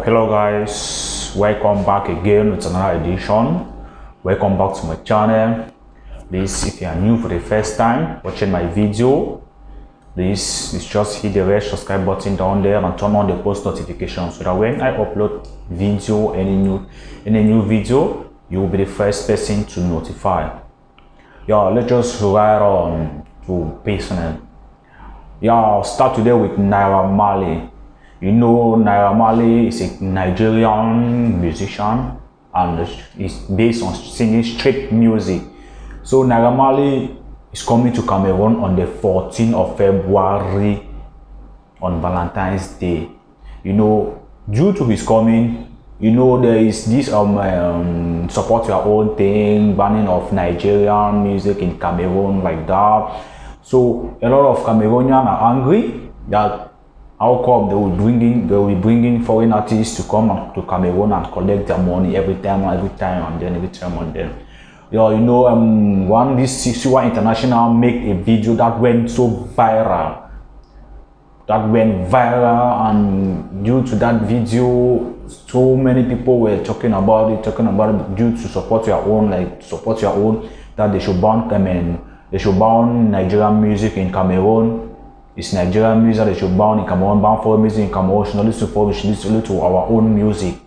Hello guys, welcome back again with another edition. Welcome back to my channel. Please, if you are new for the first time watching my video, please just hit the red subscribe button down there and turn on the post notifications so that when I upload video, any new video, you will be the first person to notify. Let's just ride on to business. I'll start today with Naira Marley. You know, Naira Marley is a Nigerian musician and is based on singing straight music. So Naira Marley is coming to Cameroon on the 14th of February on Valentine's Day. You know, due to his coming, you know, there is this support your own thing, banning of Nigerian music in Cameroon like that. So a lot of Cameroonians are angry that how come they will be bringing foreign artists to come to Cameroon and collect their money every time and then. You know, this Siwa International make a video that went so viral. And due to that video, so many people were talking about it due to support your own, that they should ban Nigerian music in Cameroon. It's Nigerian music they should ban in Cameroon, ban foreign music in Cameroon, should not listen to our own music.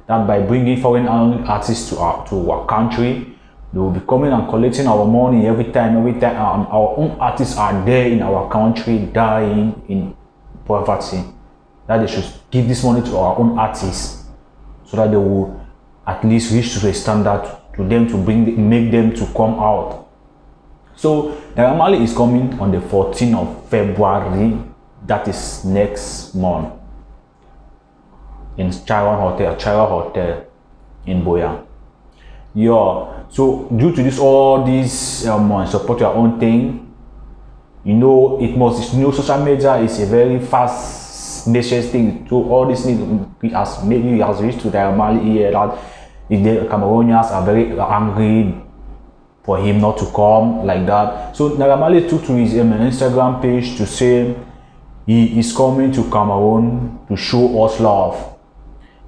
That by bringing foreign artists to our country, they will be coming and collecting our money every time, and our own artists are there in our country dying in poverty. That they should give this money to our own artists so that they will at least reach to a standard to them to make them to come out. So Naira Marley is coming on the 14th of February, that is next month, in Chira Hotel in Boya. So due to all this support your own thing, you know, social media is a very fast message thing. So all this has reached to Naira Marley here that the Cameroonians are very angry for him not to come like that. So Naira Marley took to his Instagram page to say he is coming to Cameroon to show us love.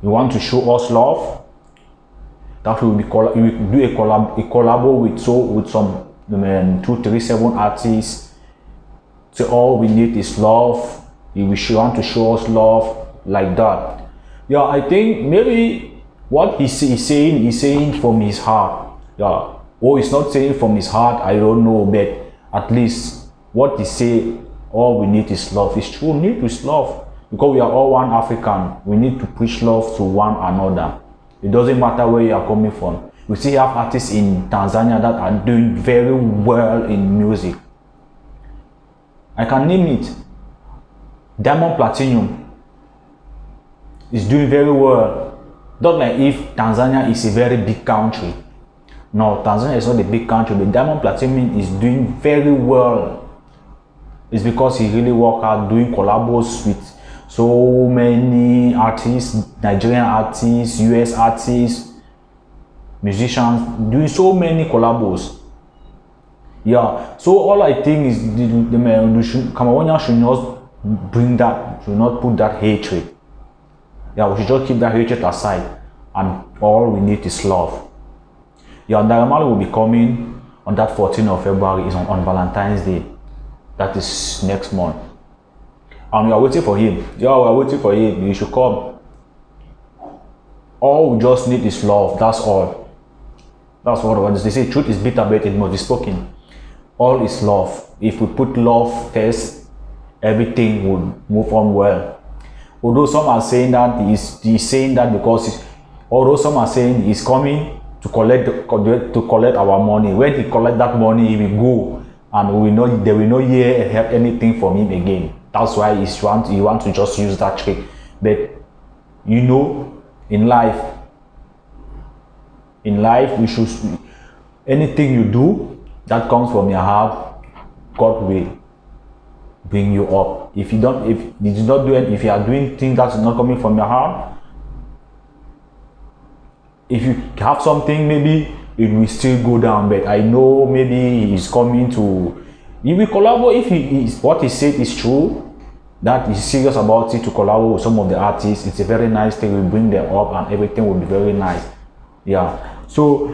You want to show us love? That will be we will do a collab with some 237 artists. So all we need is love. You want to show us love like that. I think maybe what he's saying from his heart. Or he's not saying from his heart, I don't know, but at least what he say, all we need is love. It's true, we need is love, because we are all one African. We need to preach love to one another. It doesn't matter where you are coming from. We still have artists in Tanzania that are doing very well in music. I can name it. Diamond Platnumz is doing very well. Not like if Tanzania is a very big country. No, Tanzania is not a big country, but Diamond Platnumz is doing very well. It's because he really worked hard doing collabos with so many artists, Nigerian artists, US artists, musicians, doing so many collabos. So all I think is Cameroonians should not put that hatred. We should just keep that hatred aside, and all we need is love. Naira Marley will be coming on that 14th of February, is on Valentine's Day. That is next month. And we are waiting for him. We are waiting for him. You should come. All we just need is love. That's all. That's what they say. Truth is bitter, but it must be spoken. All is love. If we put love first, everything will move on well. Although some are saying that he's saying that because some are saying he's coming to collect our money. When he collect that money, he will go, and they will not hear anything from him again. That's why he want to just use that trick. But you know, in life we should, anything you do that comes from your heart, God will bring you up. If you are doing things that's not coming from your heart, if you have something, maybe it will still go down. But I know maybe he's coming to, he will collaborate if what he said is true. that is serious about it to collaborate with some of the artists. It's a very nice thing. We bring them up and everything will be very nice. Yeah. So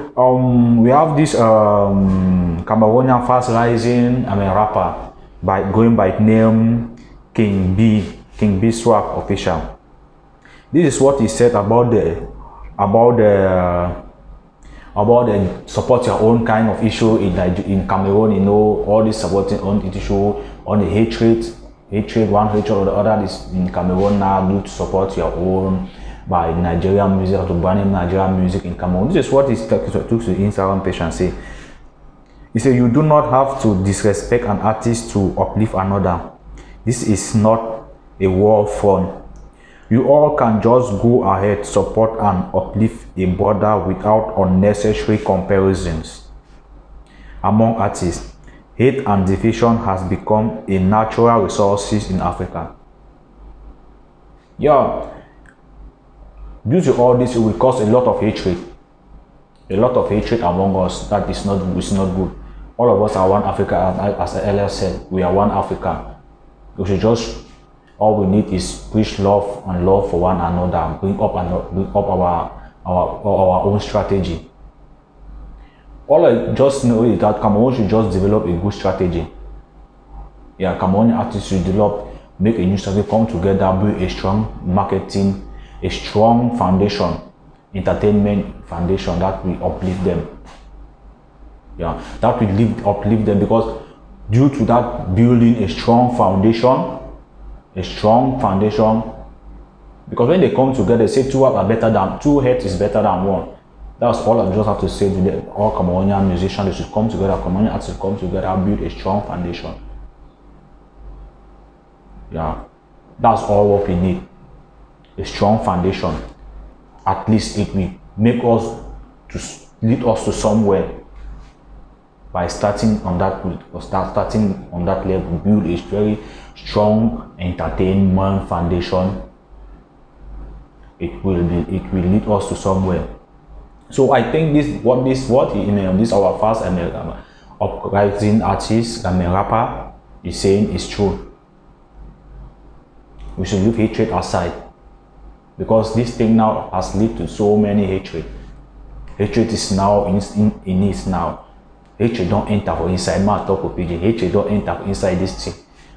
we have this Cameroonian fast rising rapper by going by name King B Swag Official. This is what he said about the support your own kind of issue in Cameroon. You know, all this supporting on issue on the hatred, one hatred or the other is in Cameroon now. Do to support your own by Nigerian music, to banning Nigerian music in Cameroon. This is what he took to the Instagram page and say. He said, you do not have to disrespect an artist to uplift another. This is not a war front. You all can just go ahead, support and uplift a brother without unnecessary comparisons. Among artists, hate and division has become a natural resource in Africa. Yeah, due to all this, it will cause a lot of hatred. A lot of hatred among us. That is not good. All of us are one Africa, as earlier said, we are one Africa. We should just, all we need is preach love and love for one another, bring up our own strategy. All I just know is that Cameroon should just develop a good strategy. Yeah, Cameroonian artists should make a new strategy, come together, build a strong marketing, a strong foundation, entertainment foundation that will uplift them. Yeah, that will uplift them, because due to that building a strong foundation, because when they come together, they say two heads is better than one. That's all I just have to say to them. All Cameroonian musicians, they should come together, Cameroonian artists should come together, build a strong foundation. Yeah, that's all what we need. A strong foundation. At least it will make us lead us to somewhere. By starting on that level, build a very strong entertainment foundation. It will lead us to somewhere. So I think this our first uprising artist rapper is saying is true. We should leave hatred aside, because this thing now has led to so many hatred. Hatred is now in it now. Hatred don't enter for inside. Man talk with PJ. Hatred don't enter inside this thing.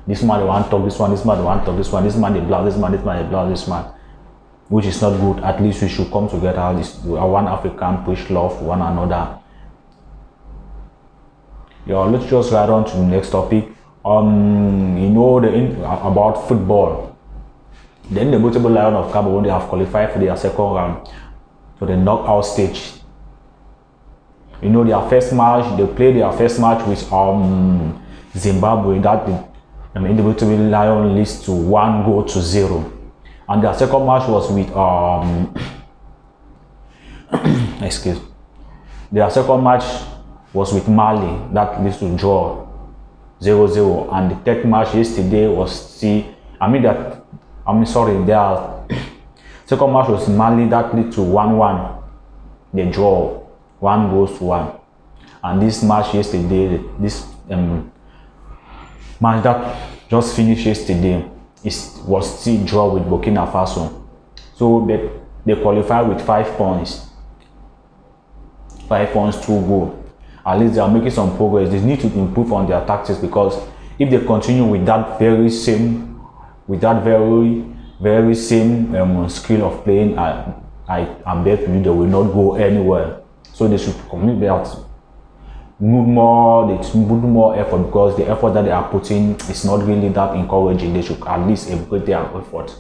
This man they want to talk this one. This man they want to talk this one. This man they block this man. This man they block this man. Which is not good. At least we should come together. One African, push love for one another. Yeah, let's just ride on to the next topic. You know about football. The Indomitable Lion of Cameroon, they have qualified for their second round, for the knockout stage. You know, their first match, they played their first match with Zimbabwe. That the Indomitable Lion leads to 1-0, and their second match was with their second match was with Mali. That leads to draw 0-0, and the third match yesterday was their second match was Mali. That led to 1-1. They draw 1-1, and this match yesterday, this match that just finished yesterday, was still draw with Burkina Faso. So they qualify with 5 points. 5 points, 2 goals. At least they are making some progress. They need to improve on their tactics, because if they continue with that very same skill of playing, I bet you they will not go anywhere. So they should commit that, move more effort, because the effort that they are putting is not really that encouraging. They should at least upgrade their effort.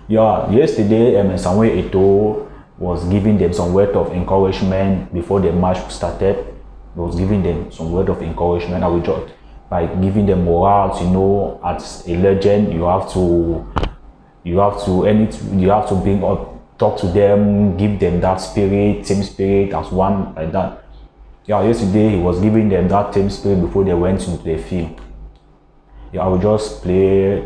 Yeah, yesterday Samuel Eto'o was giving them some word of encouragement before the match started. He was giving them some word of encouragement. I will just by giving them morale. You know, as a legend, you have to bring up. Talk to them, give them that spirit, team spirit as one, like that. Yeah, yesterday he was giving them that team spirit before they went into the field. Yeah, I will just play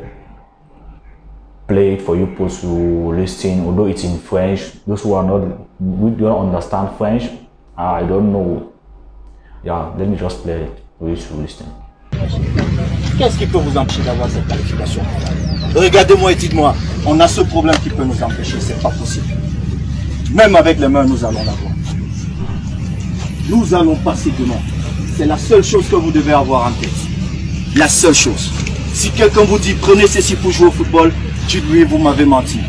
it for you people to listen, although it's in French. Those who don't understand French, I don't know. Yeah, let me just play it for you to listen. Qu'est-ce qui peut vous empêcher d'avoir cette qualification? Regardez-moi et dites-moi, on a ce problème qui peut nous empêcher, c'est pas possible. Même avec les mains, nous allons l'avoir. Nous allons passer demain. C'est la seule chose que vous devez avoir en tête. La seule chose. Si quelqu'un vous dit prenez ceci pour jouer au football, dites-lui vous m'avez menti.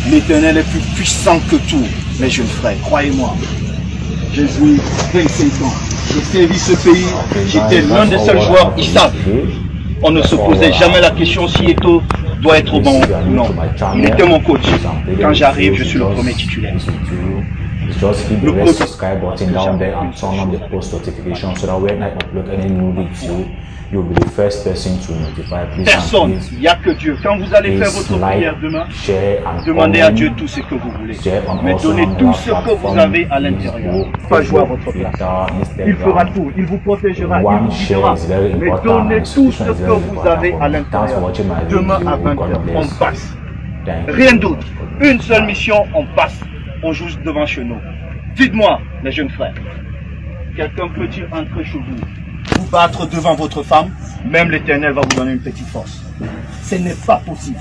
L'Éternel est plus puissant que tout, mes jeunes frères, croyez-moi. J'ai joué 25 ans. J'ai servi ce pays. J'étais l'un des seuls joueurs, ils savent. On ne se posait jamais la question si Eto'o doit être bon ou non. Il était mon coach. Quand j'arrive, je suis le premier titulaire. Just hit the red subscribe button down there and turn on the post notification so that when I upload any new video, you'll be the first person to notify. Personne, il n'y a que Dieu. Quand vous allez faire votre prière demain, demandez à Dieu tout ce que vous voulez. Mais donnez tout ce que vous avez à l'intérieur. Pas jouer à votre place. Il fera tout, il vous protégera, il vous guidera. Mais donnez tout ce que vous avez à l'intérieur. Demain à 20h, on passe. Rien d'autre. Une seule mission, on passe. On joue devant chez nous. Dites-moi, mes jeunes frères, quelqu'un peut-il entrer chez vous, vous battre devant votre femme? Même l'Éternel va vous donner une petite force. Ce n'est pas possible,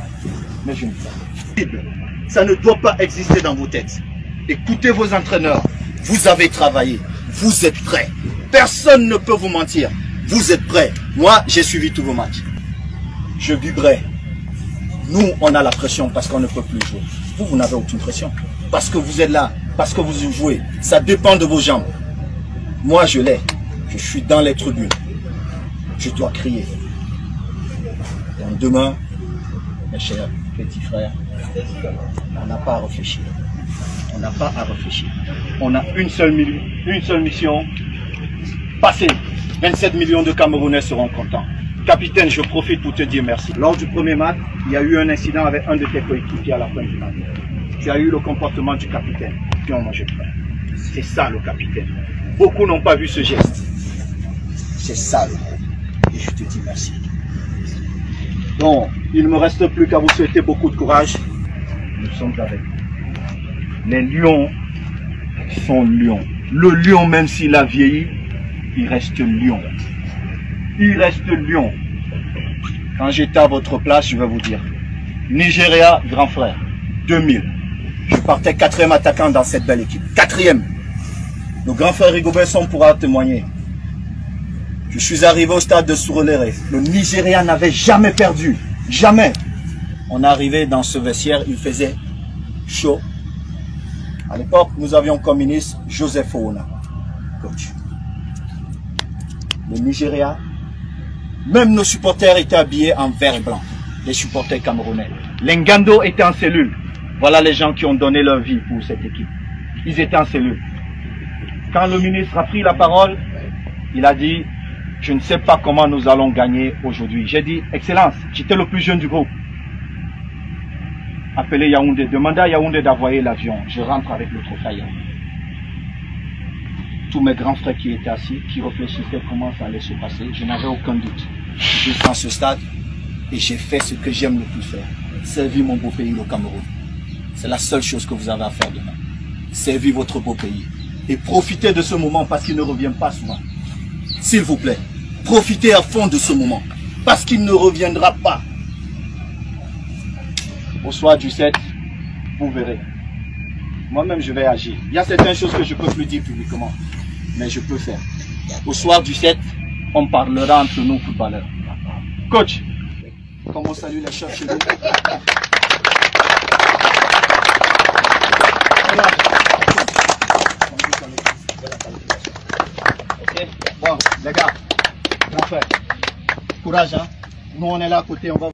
mes jeunes frères. Ça ne doit pas exister dans vos têtes. Écoutez vos entraîneurs. Vous avez travaillé. Vous êtes prêts. Personne ne peut vous mentir. Vous êtes prêts. Moi, j'ai suivi tous vos matchs. Je vibrais. Nous, on a la pression parce qu'on ne peut plus jouer. Vous, vous n'avez aucune pression. Parce que vous êtes là, parce que vous jouez. Ça dépend de vos jambes. Moi, je l'ai. Je suis dans les tribunes. Je dois crier. Donc demain, mes chers petits frères, on n'a pas à réfléchir. On n'a pas à réfléchir. On a une seule mission. Passer. 27 millions de Camerounais seront contents. Capitaine, je profite pour te dire merci. Lors du premier match, il y a eu un incident avec un de tes coéquipiers à la fin du match. Tu as eu le comportement du capitaine. Puis on mange pas. C'est ça le capitaine. Beaucoup n'ont pas vu ce geste. C'est ça le groupe. Et je te dis merci. Donc, il ne me reste plus qu'à vous souhaiter beaucoup de courage. Nous sommes avec vous. Les lions sont lions. Le lion, même s'il a vieilli, il reste lion. Il reste lion. Quand j'étais à votre place, je vais vous dire. Nigeria, grand frère, 2000. Je partais 4e attaquant dans cette belle équipe. 4e. Le grand frère Rigobert pourra témoigner. Je suis arrivé au stade de Surulere. Le Nigeria n'avait jamais perdu. Jamais. On est arrivé dans ce vestiaire, il faisait chaud. À l'époque, nous avions comme ministre Joseph Oona, coach. Le Nigeria, même nos supporters étaient habillés en vert et blanc. Les supporters camerounais. L'Engando était en cellule. Voilà les gens qui ont donné leur vie pour cette équipe. Ils étaient en cellule. Quand le ministre a pris la parole, il a dit, je ne sais pas comment nous allons gagner aujourd'hui. J'ai dit, Excellence, j'étais le plus jeune du groupe. Appelez Yaoundé, demandez à Yaoundé d'envoyer l'avion. Je rentre avec le trophée. Tous mes grands frères qui étaient assis, qui réfléchissaient comment ça allait se passer, je n'avais aucun doute. Je suis dans ce stade et j'ai fait ce que j'aime le plus faire. Servir mon beau pays, le Cameroun. C'est la seule chose que vous avez à faire demain. Servir votre beau pays. Et profitez de ce moment parce qu'il ne revient pas souvent. S'il vous plaît, profitez à fond de ce moment. Parce qu'il ne reviendra pas. Au soir du 7, vous verrez. Moi-même, je vais agir. Il y a certaines choses que je ne peux plus dire publiquement. Mais je peux faire. Au soir du 7, on parlera entre nous footballeurs. Coach, comment on salue les chefs chez nous? Ok, bon, les gars, grand frère, courage, hein. Nous on est là à côté, on va